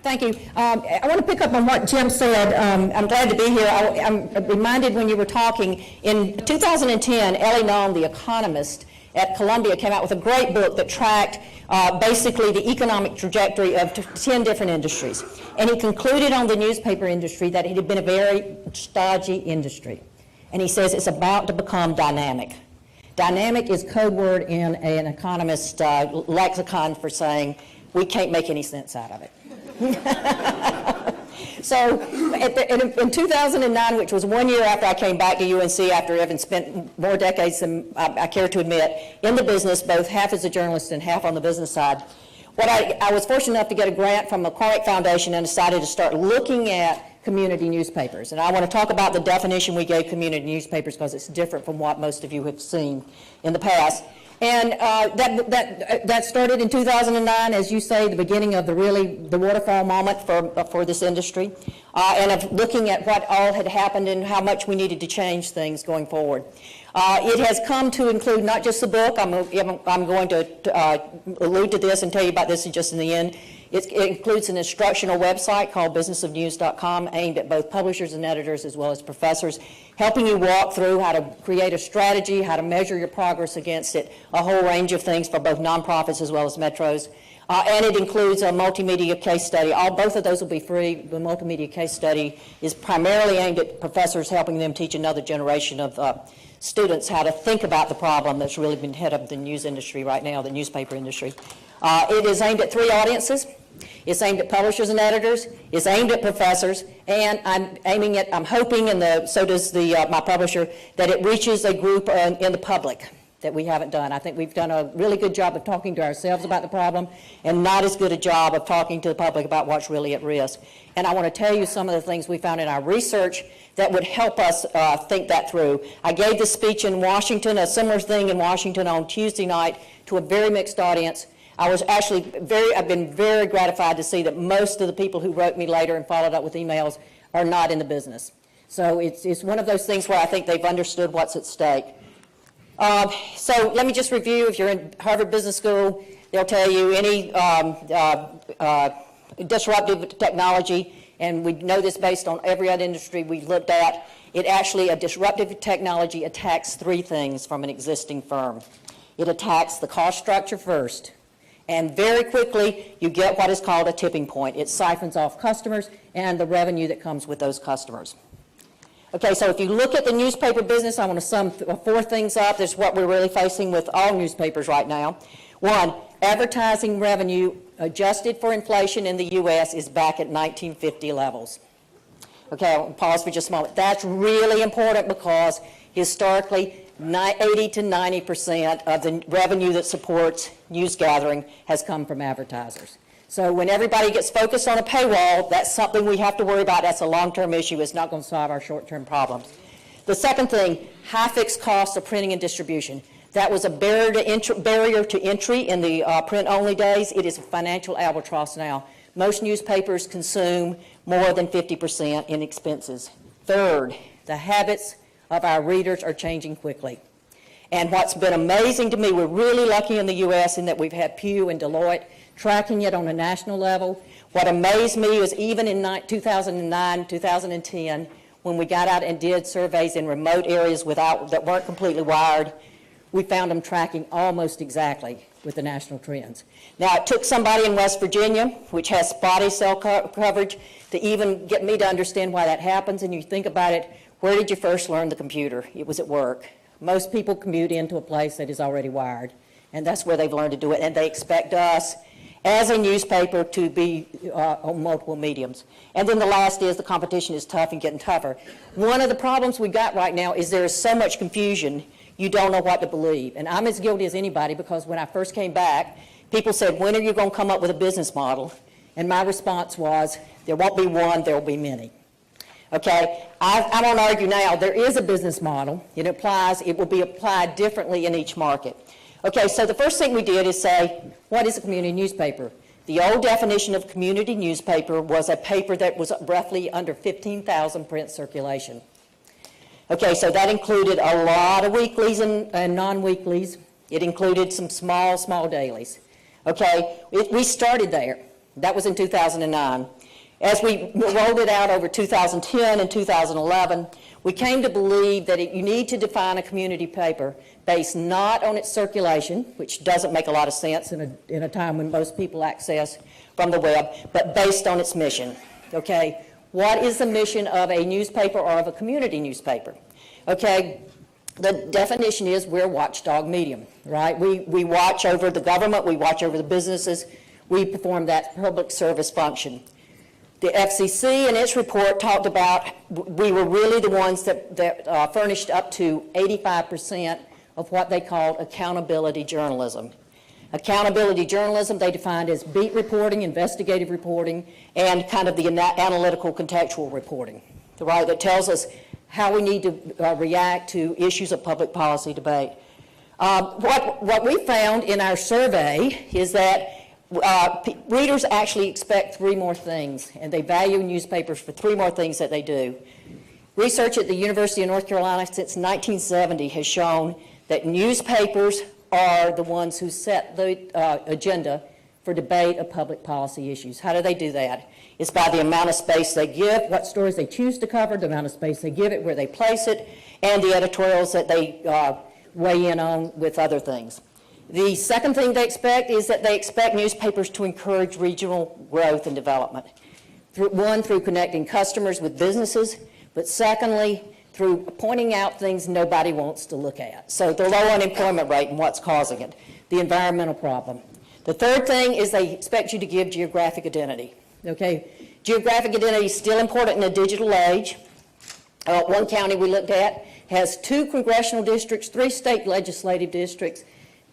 Thank you. I want to pick up on what Jim said. I'm glad to be here. I'm reminded when you were talking, in 2010, Ellie Noam, the economist at Columbia, came out with a great book that tracked basically the economic trajectory of 10 different industries. And he concluded on the newspaper industry that it had been a very stodgy industry. And he says it's about to become dynamic. Dynamic is code word in an economist lexicon for saying we can't make any sense out of it. So in 2009, which was 1 year after I came back to UNC after having spent more decades than I care to admit in the business, both half as a journalist and half on the business side, I was fortunate enough to get a grant from the McCormick Foundation and decided to start looking at community newspapers. And I want to talk about the definition we gave community newspapers because it's different from what most of you have seen in the past. And that started in 2009, as you say, the beginning of the waterfall moment for this industry, and of looking at what all had happened and how much we needed to change things going forward. It has come to include not just the book. I'm going to allude to this and tell you about this just in the end. It includes an instructional website called businessofnews.com aimed at both publishers and editors as well as professors, helping you walk through how to create a strategy, how to measure your progress against it, a whole range of things for both nonprofits as well as metros. And it includes a multimedia case study. Both of those will be free. The multimedia case study is primarily aimed at professors, helping them teach another generation of students how to think about the problem that's really been head of the news industry right now, the newspaper industry. It is aimed at three audiences. It's aimed at publishers and editors. It's aimed at professors, and I'm hoping, and so does my publisher, that it reaches a group in the public that we haven't done. I think we've done a really good job of talking to ourselves about the problem, and not as good a job of talking to the public about what's really at risk. And I want to tell you some of the things we found in our research that would help us think that through. I gave this speech in Washington, a similar thing in Washington on Tuesday night, to a very mixed audience. I was actually I've been very gratified to see that most of the people who wrote me later and followed up with emails are not in the business. So it's one of those things where I think they've understood what's at stake. So let me just review. If you're in Harvard Business School, they'll tell you any disruptive technology, and we know this based on every other industry we looked at, a disruptive technology attacks three things from an existing firm. It attacks the cost structure first. And very quickly, you get what is called a tipping point. It siphons off customers and the revenue that comes with those customers. Okay, so if you look at the newspaper business, I want to sum four things up. This is what we're really facing with all newspapers right now. One, advertising revenue adjusted for inflation in the U.S. is back at 1950 levels. Okay, I'll pause for just a moment. That's really important because historically, 80 to 90% of the revenue that supports news gathering has come from advertisers. So when everybody gets focused on a paywall, that's something we have to worry about. That's a long-term issue. It's not going to solve our short-term problems. The second thing, high fixed costs of printing and distribution. That was a barrier to entry in the print-only days. It is a financial albatross now. Most newspapers consume more than 50% in expenses. Third, the habits of our readers are changing quickly. And what's been amazing to me, we're really lucky in the U.S. in that we've had Pew and Deloitte tracking it on a national level. What amazed me was even in 2009, 2010, when we got out and did surveys in remote areas that weren't completely wired, we found them tracking almost exactly with the national trends. Now, it took somebody in West Virginia, which has spotty cell coverage, to even get me to understand why that happens. And you think about it, where did you first learn the computer? It was at work. Most people commute into a place that is already wired, and that's where they've learned to do it, and they expect us as a newspaper to be on multiple mediums. And then the last is the competition is tough and getting tougher. One of the problems we got right now is there is so much confusion, you don't know what to believe. And I'm as guilty as anybody, because when I first came back, people said, when are you going to come up with a business model? And my response was, there won't be one, there will be many. Okay, I won't argue now, there is a business model. It will be applied differently in each market. Okay, so the first thing we did is say, what is a community newspaper? The old definition of community newspaper was a paper that was roughly under 15,000 print circulation. Okay, so that included a lot of weeklies and non-weeklies. It included some small dailies. Okay, we started there. That was in 2009. As we rolled it out over 2010 and 2011, we came to believe that you need to define a community paper based not on its circulation, which doesn't make a lot of sense in a time when most people access from the web, but based on its mission, okay? What is the mission of a newspaper or of a community newspaper? Okay, the definition is we're a watchdog medium, right? We watch over the government, we watch over the businesses, we perform that public service function. The FCC in its report talked about we were really the ones that furnished up to 85% of what they called accountability journalism. Accountability journalism they defined as beat reporting, investigative reporting, and kind of the analytical contextual reporting, right, that tells us how we need to react to issues of public policy debate. What we found in our survey is that readers actually expect 3 more things, and they value newspapers for 3 more things that they do. Research at the University of North Carolina since 1970 has shown that newspapers are the ones who set the agenda for debate of public policy issues. How do they do that? It's by the amount of space they give, what stories they choose to cover, the amount of space they give it, where they place it, and the editorials that they weigh in on with other things. The second thing they expect is that they expect newspapers to encourage regional growth and development. Through connecting customers with businesses, but secondly, through pointing out things nobody wants to look at. So the low unemployment rate and what's causing it, the environmental problem. The third thing is they expect you to give geographic identity. Okay, geographic identity is still important in a digital age. One county we looked at has 2 congressional districts, 3 state legislative districts,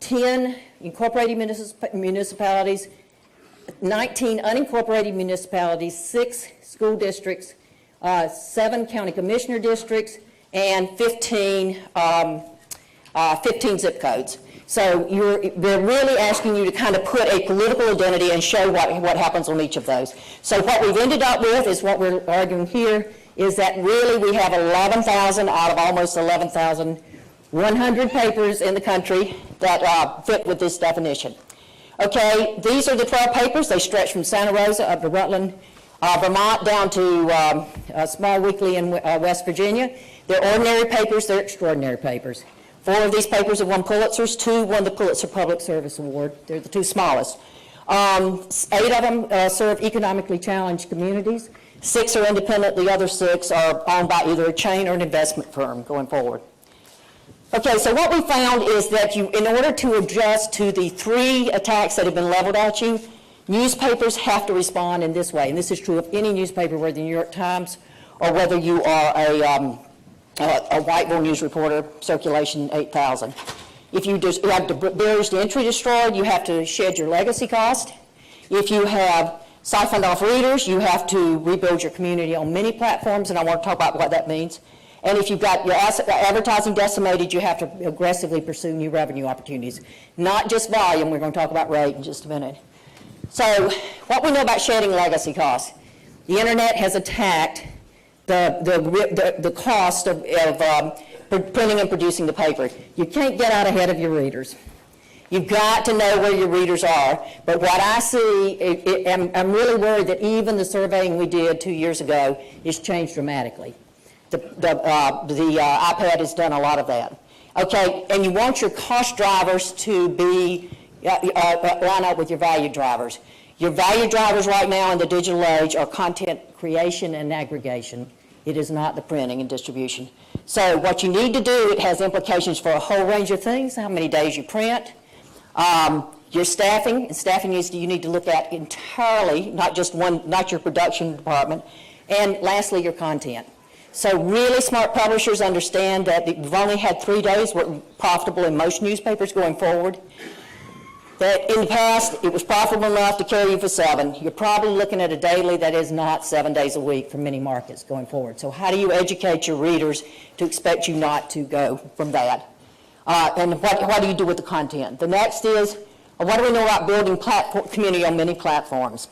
10 incorporated municipalities, 19 unincorporated municipalities, 6 school districts, 7 county commissioner districts, and 15 zip codes. So they're really asking you to kind of put a political identity and show what happens on each of those. So what we've ended up with is what we're arguing here is that really we have 11,000 out of almost 11,100 papers in the country that fit with this definition. Okay, these are the 12 papers. They stretch from Santa Rosa up to Rutland, Vermont, down to a small weekly in West Virginia. They're ordinary papers. They're extraordinary papers. 4 of these papers have won Pulitzers. 2 won the Pulitzer Public Service Award. They're the 2 smallest. 8 of them serve economically challenged communities. 6 are independent. The other 6 are owned by either a chain or an investment firm going forward. Okay, so what we found is that in order to adjust to the 3 attacks that have been leveled at you, newspapers have to respond in this way. And this is true of any newspaper, whether the New York Times or whether you are a Whiteville news reporter, circulation 8,000. If you have the barriers to entry destroyed, you have to shed your legacy cost. If you have siphoned off readers, you have to rebuild your community on many platforms, and I want to talk about what that means. And if you've got your advertising decimated, you have to aggressively pursue new revenue opportunities. Not just volume, we're going to talk about rate in just a minute. So what we know about shedding legacy costs. The internet has attacked the cost of printing and producing the paper. You can't get out ahead of your readers. You've got to know where your readers are. But what I see, I'm really worried that even the surveying we did 2 years ago has changed dramatically. The iPad has done a lot of that. Okay, and you want your cost drivers to be line up with your value drivers. Your value drivers right now in the digital age are content creation and aggregation. It is not the printing and distribution. So what you need to do, it has implications for a whole range of things, how many days you print, your staffing, and staffing is you need to look at entirely, not your production department, and lastly, your content. So really smart publishers understand that we've only had 3 days were profitable in most newspapers going forward. That in the past, it was profitable enough to carry you for 7. You're probably looking at a daily that is not 7 days a week for many markets going forward. So how do you educate your readers to expect you not to go from that? And what do you do with the content? The next is, what do we know about building community on many platforms?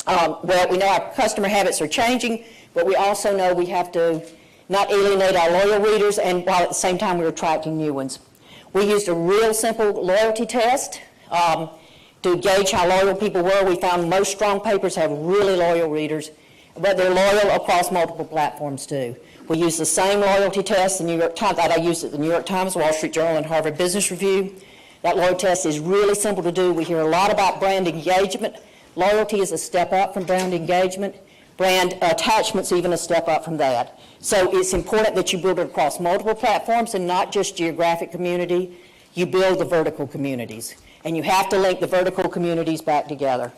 Well, we know our customer habits are changing, but we also know we have to not alienate our loyal readers, and while at the same time we're attracting new ones. We used a real simple loyalty test to gauge how loyal people were. We found most strong papers have really loyal readers, but they're loyal across multiple platforms too. We use the same loyalty test, the New York Times, that I used at the New York Times, Wall Street Journal, and Harvard Business Review. That loyalty test is really simple to do. We hear a lot about brand engagement. Loyalty is a step up from brand engagement. Brand attachment's even a step up from that. So it's important that you build it across multiple platforms and not just geographic community. You build the vertical communities. And you have to link the vertical communities back together.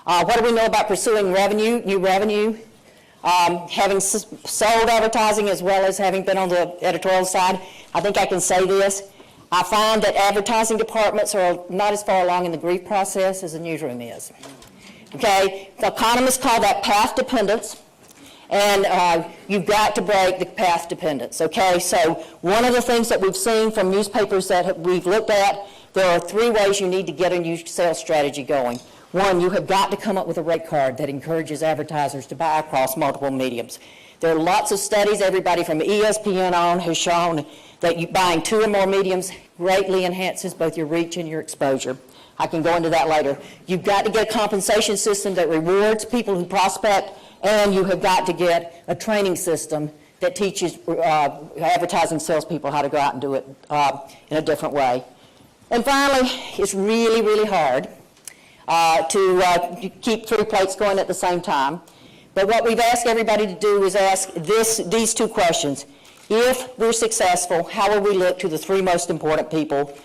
What do we know about pursuing revenue, new revenue? Having sold advertising as well as having been on the editorial side, I think I can say this. I find that advertising departments are not as far along in the grief process as the newsroom is. Okay, the economists call that path dependence, and you've got to break the path dependence. Okay, so one of the things that we've seen from newspapers that we've looked at, there are 3 ways you need to get a new sales strategy going. One, you have got to come up with a rate card that encourages advertisers to buy across multiple mediums. There are lots of studies, everybody from ESPN on has shown that buying 2 or more mediums greatly enhances both your reach and your exposure. I can go into that later. You've got to get a compensation system that rewards people who prospect, and you have got to get a training system that teaches advertising salespeople how to go out and do it in a different way. And finally, it's really, really hard to keep 3 plates going at the same time. But what we've asked everybody to do is ask these 2 questions. If we're successful, how will we look to the 3 most important people,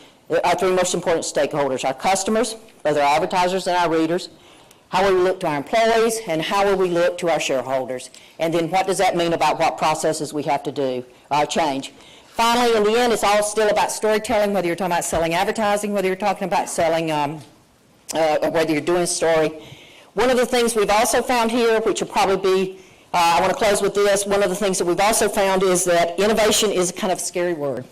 our 3 most important stakeholders, our customers, both our advertisers and our readers, how will we look to our employees, and how will we look to our shareholders? And then what does that mean about what processes we have to do, change? Finally, in the end, it's all still about storytelling, whether you're talking about selling advertising, whether you're talking about selling, whether you're doing a story. One of the things we've also found here, which will probably be, I want to close with this, one of the things that we've also found is that innovation is a kind of scary word.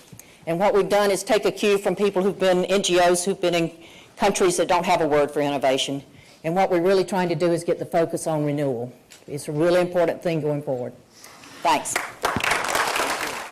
And what we've done is take a cue from people who've been, NGOs who've been in countries that don't have a word for innovation. And what we're really trying to do is get the focus on renewal. It's a really important thing going forward. Thanks.